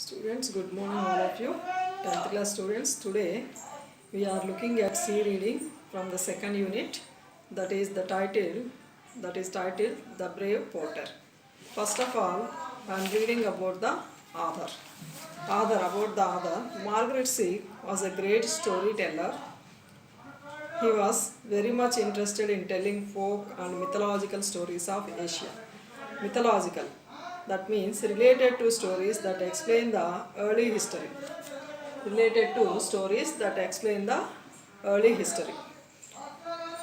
Students, good morning all of you. 10th class students, today we are looking at C reading from the second unit, that is titled The Brave Porter. First of all, I am reading about the author. Margaret Sea was a great storyteller. He was very much interested in telling folk and mythological stories of Asia. Mythological, that means related to stories that explain the early history. Related to stories that explain the early history.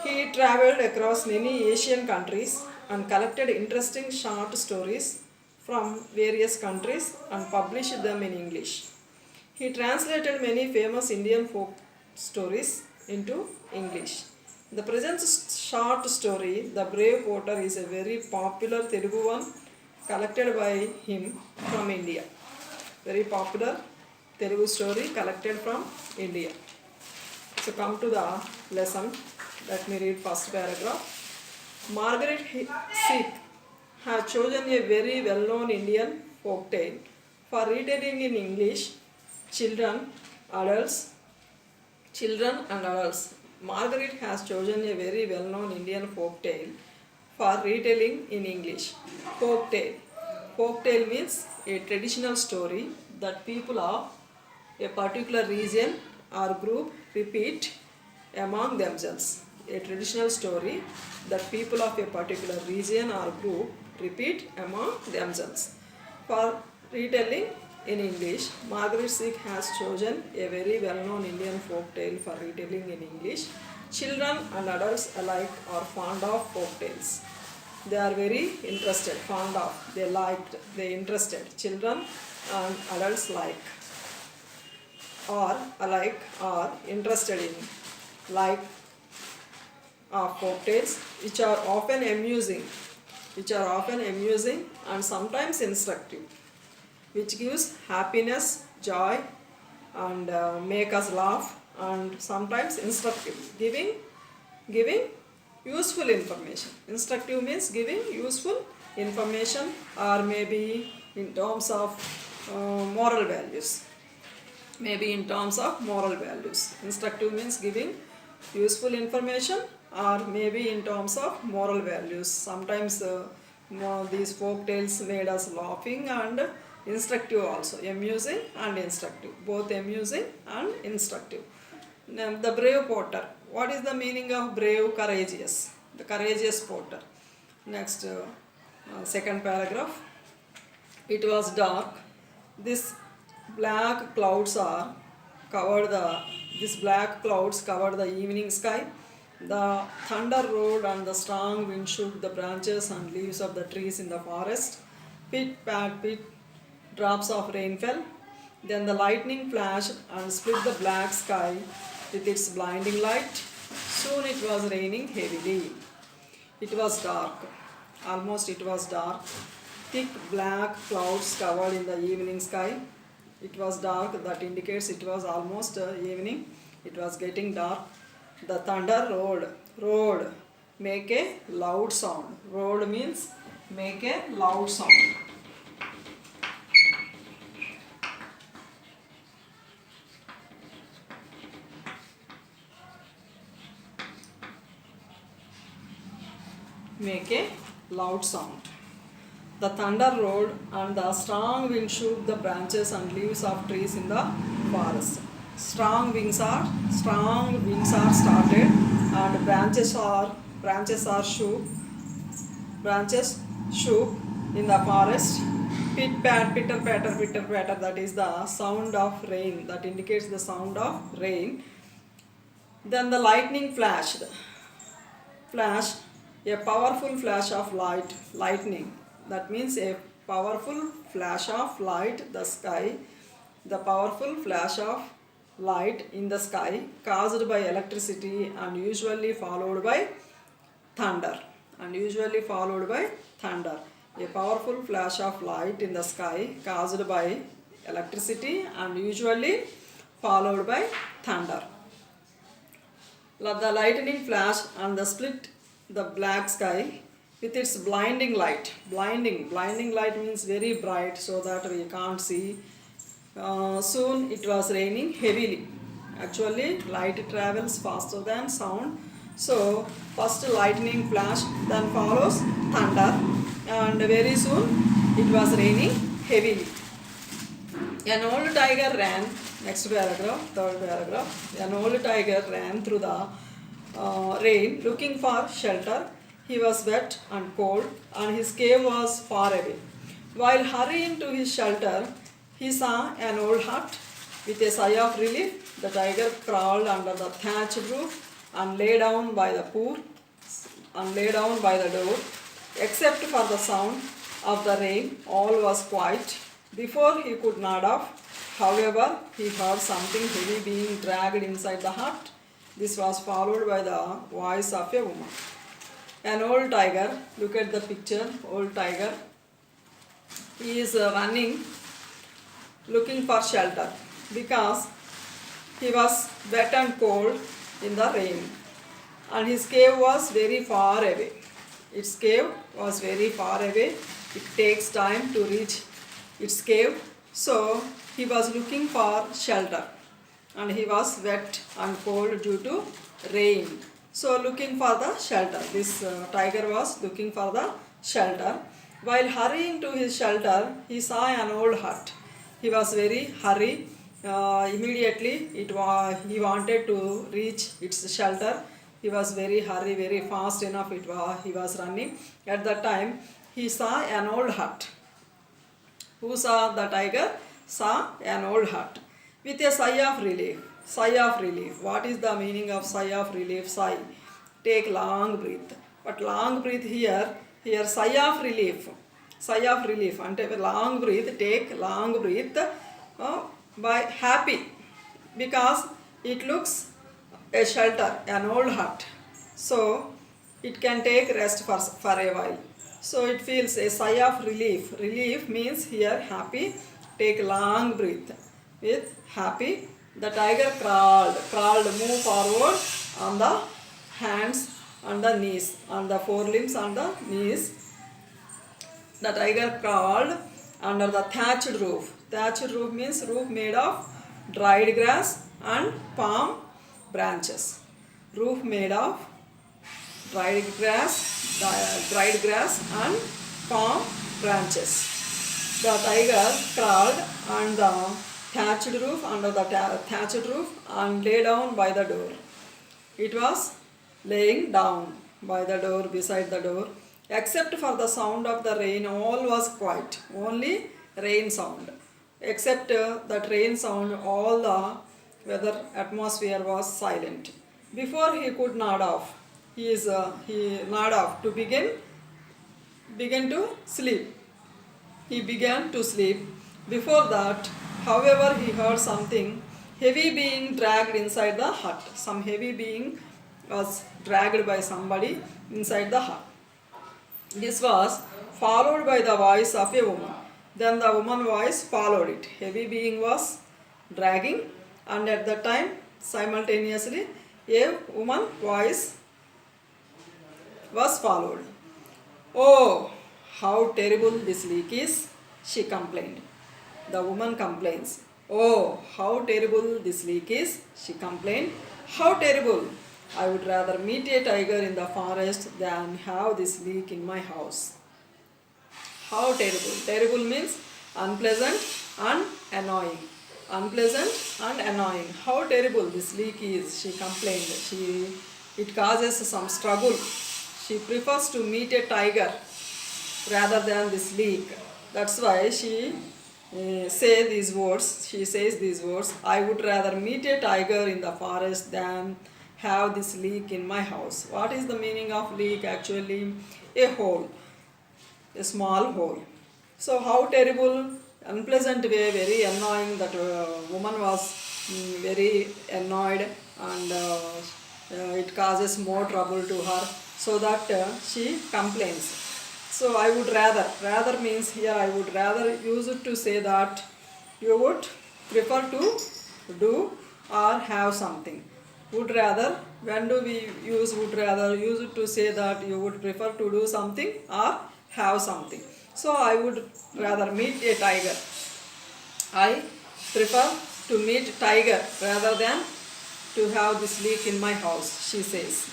He traveled across many Asian countries and collected interesting short stories from various countries and published them in English. He translated many famous Indian folk stories into English. The present short story, The Brave Porter, is a very popular Telugu one collected by him from India. Very popular Telugu story collected from India. So come to the lesson. Let me read first paragraph. Margaret Sikh has chosen a very well-known Indian folk tale for retelling in English. Children and adults. Margaret has chosen a very well-known Indian folk tale for retelling in English. Folk tale. Folk tale means a traditional story that people of a particular region or group repeat among themselves. A traditional story that people of a particular region or group repeat among themselves. For retelling in English, Margaret Sikh has chosen a very well-known Indian folk tale for retelling in English. Children and adults alike are fond of folk tales. They are very interested, fond of, they liked, they interested. Children and adults are interested in, like folk tales, which are often amusing and sometimes instructive, which gives happiness, joy, and make us laugh, and sometimes instructive, giving useful information. Instructive means giving useful information, or maybe in terms of moral values. Instructive means giving useful information, or maybe in terms of moral values. Sometimes these folk tales made us laughing and instructive also. Amusing and instructive. Both amusing and instructive. Now, the brave porter. What is the meaning of brave? Courageous. The courageous porter. Next, second paragraph. It was dark. These black clouds covered the evening sky. The thunder roared and the strong wind shook the branches and leaves of the trees in the forest. Pit pat pit, drops of rain fell. Then the lightning flashed and split the black sky with its blinding light. Soon it was raining heavily. It was dark. It was dark. Thick black clouds covered in the evening sky. It was dark. That indicates it was almost evening. It was getting dark. The thunder roared, make a loud sound. Roared means make a loud sound. Make a loud sound. The thunder roared and the strong wind shook the branches and leaves of trees in the forest. Strong winds are started and branches shook in the forest. Pit pat, pitter patter, that is the sound of rain, that indicates the sound of rain. Then the lightning flashed, a powerful flash of lightning. That means a powerful flash of light, the powerful flash of light in the sky caused by electricity and usually followed by thunder. A powerful flash of light in the sky caused by electricity and usually followed by thunder. The lightning flashed and split the black sky with its blinding light. Blinding light means very bright, so that we can't see Soon it was raining heavily. Actually, light travels faster than sound. So, first lightning flash, then follows thunder, and very soon it was raining heavily. An old tiger ran, next paragraph, third paragraph. An old tiger ran through the rain looking for shelter. He was wet and cold, and his cave was far away. While hurrying to his shelter, he saw an old hut. With a sigh of relief, the tiger crawled under the thatched roof and lay down by the door. Except for the sound of the rain, all was quiet. Before he could nod off, however, he heard something heavy being dragged inside the hut. This was followed by the voice of a woman. An old tiger, look at the picture, old tiger. He is running, looking for shelter because he was wet and cold in the rain. And his cave was very far away. Its cave was very far away. It takes time to reach its cave. So he was looking for shelter. And he was wet and cold due to rain. So looking for the shelter. This tiger was looking for the shelter. While hurrying to his shelter, he saw an old hut. He was very hurry. Immediately he wanted to reach its shelter. He was very hurry, very fast enough. He was running. At that time, he saw an old hut. Who saw the tiger? Saw an old hut. With a sigh of relief. Sigh of relief. What is the meaning of sigh of relief? Sigh. Take long breath. But long breath here sigh of relief. Sigh of relief. And take long breath. Take long breath by happy. Because it looks a shelter, an old hut. So it can take rest for a while. So it feels a sigh of relief. Relief means here happy. Take long breath. With happy, the tiger crawled, move forward on the hands and the knees, on the forelimbs and the knees. The tiger crawled under the thatched roof. Thatched roof means roof made of dried grass and palm branches. Roof made of dried grass and palm branches. The tiger crawled on the thatched roof, under the thatched roof, and lay down by the door. It was laying down by the door, beside the door. Except for the sound of the rain, all was quiet. Only rain sound. Except that rain sound, all the weather atmosphere was silent. Before he could nod off, he nod off to begin to sleep. He began to sleep. Before that, however, he heard something heavy being dragged inside the hut. Some heavy being was dragged by somebody inside the hut. This was followed by the voice of a woman. Then the woman's voice followed it. Heavy being was dragging, and at that time, simultaneously, a woman's voice was followed. Oh, how terrible this leak is, she complained. The woman complains. Oh, how terrible this leak is, she complained. How terrible! I would rather meet a tiger in the forest than have this leak in my house. How terrible! Terrible means unpleasant and annoying. Unpleasant and annoying. How terrible this leak is, she complained. It causes some struggle. She prefers to meet a tiger rather than this leak. That's why she says these words. I would rather meet a tiger in the forest than have this leak in my house. What is the meaning of leak? Actually, a hole, a small hole. So how terrible, unpleasant way, very annoying. That woman was very annoyed, and it causes more trouble to her, so that she complains. So I would rather means here I would rather use it to say that you would prefer to do or have something. Would rather, when do we use would rather? Use it to say that you would prefer to do something or have something. So I would rather meet a tiger. I prefer to meet tiger rather than to have this leak in my house, she says.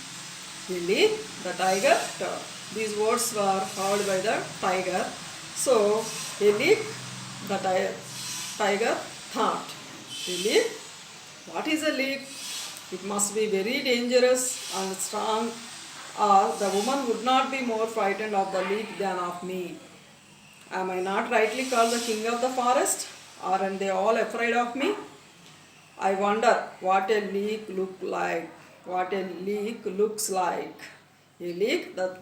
The leak, the tiger thought. These words were heard by the tiger. So, a leak, the tiger thought. A leak? What is a leak? It must be very dangerous and strong, or the woman would not be more frightened of the leak than of me. Am I not rightly called the king of the forest? Aren't they all afraid of me? I wonder what a leak look like. What a leak looks like. A leak, the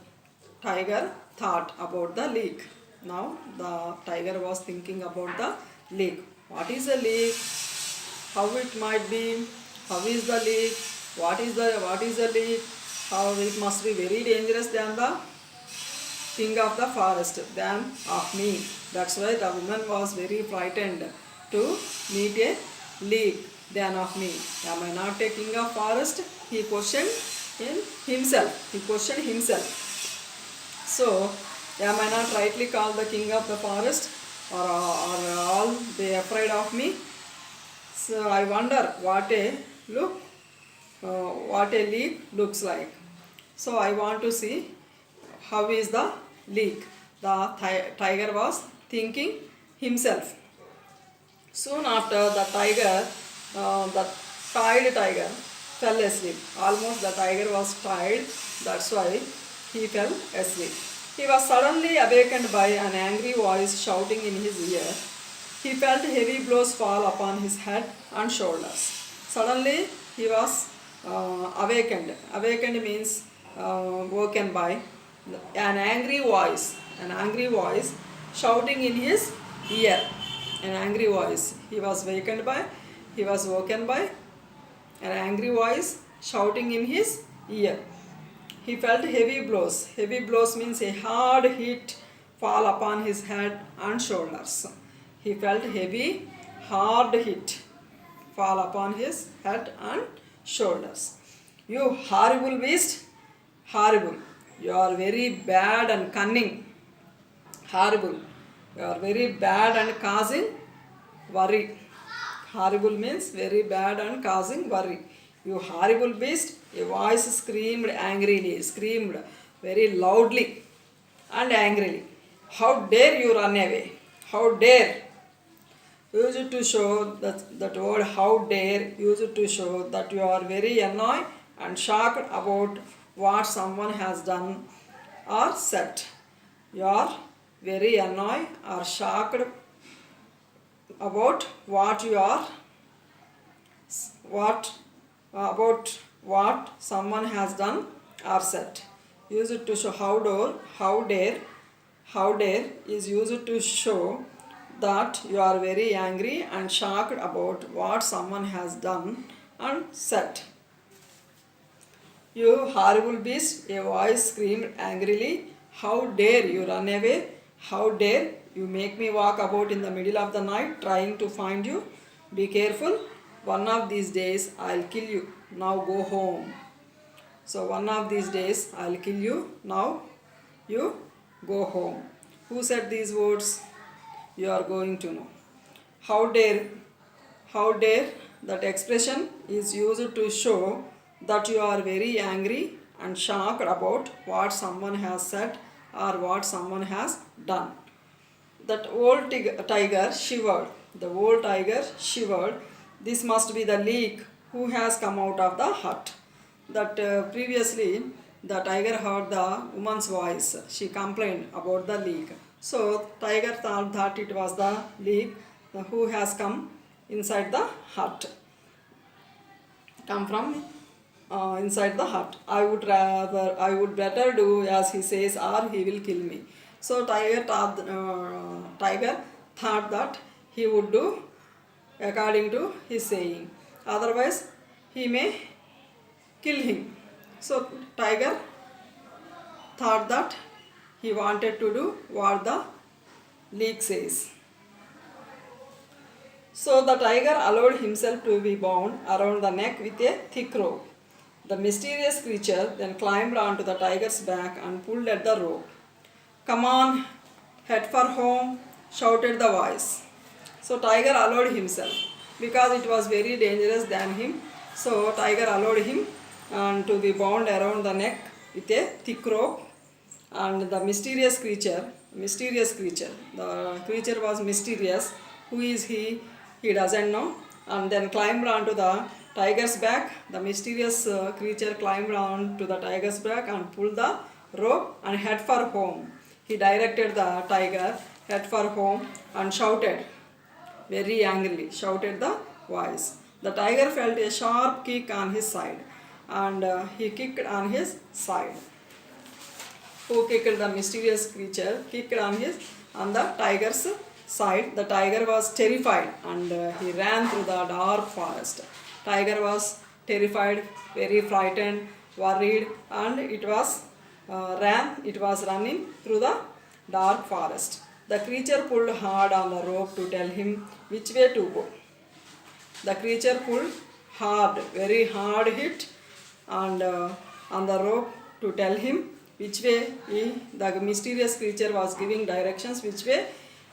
tiger thought about the leak. Now the tiger was thinking about the leak. What is a leak? How it might be? How is the leak? What is the leak? How it must be very dangerous than the king of the forest than of me. That's why the woman was very frightened to meet a leak than of me. Am I not a king of forest? He questioned in himself. He questioned himself. So, am I not rightly called the king of the forest? Or are all they afraid of me? So I wonder what a leak looks like. So I want to see how is the leak. The tiger was thinking himself. Soon after, the tired tiger fell asleep. Almost the tiger was tired, that's why he fell asleep. He was suddenly awakened by an angry voice shouting in his ear. He felt heavy blows fall upon his head and shoulders. Suddenly he was awakened. Awakened means woken by an angry voice. An angry voice shouting in his ear. An angry voice. He was woken by an angry voice shouting in his ear. He felt heavy blows. Heavy blows means a hard hit fall upon his head and shoulders. He felt heavy, hard hit fall upon his head and shoulders. You horrible beast, horrible. You are very bad and cunning. Horrible. You are very bad and causing worry. Horrible means very bad and causing worry. You horrible beast, a voice screamed angrily, screamed very loudly and angrily. How dare you run away? How dare? Used to show that word how dare, used to show that you are very annoyed and shocked about what someone has done or said. You are very annoyed or shocked about what someone has done or said. Used to show how dare is used to show that you are very angry and shocked about what someone has done and said. You horrible beast, a voice screamed angrily. How dare you run away? How dare you make me walk about in the middle of the night trying to find you? Be careful. One of these days I'll kill you. Now go home. So one of these days I'll kill you. Now you go home. Who said these words? You are going to know. How dare, that expression is used to show that you are very angry and shocked about what someone has said or what someone has done. That old tiger shivered. The old tiger shivered. This must be the leak who has come out of the hut. That previously the tiger heard the woman's voice. She complained about the leak. So tiger thought that it was the leak who has come inside the hut. Come from inside the hut. I would better do as he says or he will kill me. So tiger thought that he would do according to his saying. Otherwise he may kill him. So tiger thought that he wanted to do what the leak says. So the tiger allowed himself to be bound around the neck with a thick rope. The mysterious creature then climbed onto the tiger's back and pulled at the rope. Come on, head for home, shouted the voice. So tiger allowed himself. because it was very dangerous than him. So tiger allowed him to be bound around the neck with a thick rope. And the mysterious creature, the creature was mysterious. Who is he? He doesn't know. And then climbed onto the tiger's back. The mysterious creature climbed onto the tiger's back and pulled the rope and head for home. He directed the tiger head for home and shouted very angrily, shouted the voice. The tiger felt a sharp kick on his side, and he kicked on his side. Who kicked? The mysterious creature kicked on the tiger's side. The tiger was terrified, and he ran through the dark forest. Tiger was terrified, very frightened, worried, and it was running through the dark forest. The creature pulled hard on the rope to tell him which way to go. The creature pulled hard, very hard hit, and on the rope to tell him which way the mysterious creature was giving directions, which way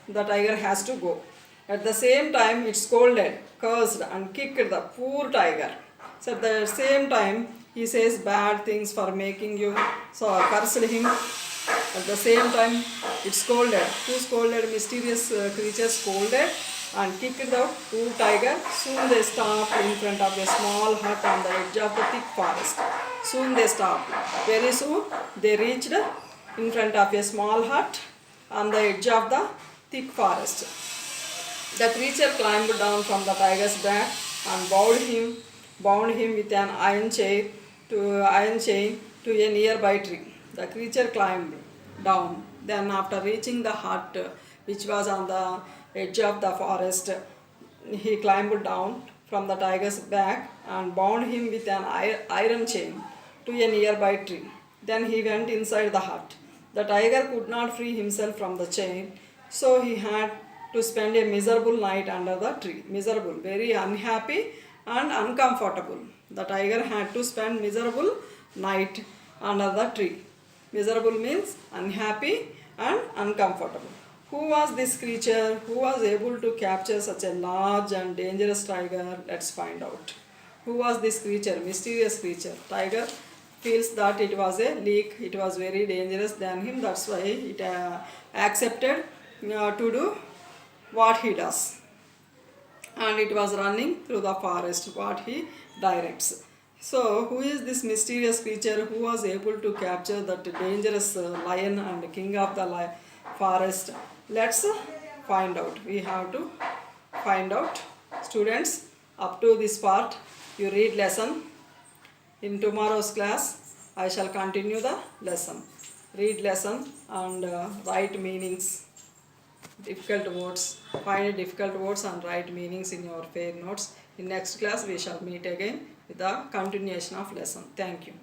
the tiger has to go. At the same time, it scolded, cursed, and kicked the poor tiger. So at the same time, he says bad things for making you, so cursed him. At the same time, it scolded. Who scolded? Mysterious creature scolded and kicked the poor tiger. Soon they stopped in front of a small hut on the edge of the thick forest. Soon they stopped. Very soon they reached in front of a small hut on the edge of the thick forest. The creature climbed down from the tiger's back and bound him with an iron chain to a nearby tree. The creature climbed down. Then, after reaching the hut, which was on the edge of the forest, he climbed down from the tiger's back and bound him with an iron chain to a nearby tree. Then he went inside the hut. The tiger could not free himself from the chain, so he had to spend a miserable night under the tree. Miserable, very unhappy and uncomfortable. The tiger had to spend miserable night under the tree. Miserable means unhappy and uncomfortable. Who was this creature? Who was able to capture such a large and dangerous tiger? Let's find out. Who was this creature? Mysterious creature. Tiger feels that it was a leak. It was very dangerous than him. That's why it accepted to do what he does. And it was running through the forest, what he directs. So, who is this mysterious creature who was able to capture that dangerous lion and king of the forest? Let's find out. We have to find out. Students, up to this part, you read lesson. In tomorrow's class, I shall continue the lesson. Read lesson and write meanings. Difficult words. Find difficult words and write meanings in your fair notes. In next class, we shall meet again with the continuation of lesson. Thank you.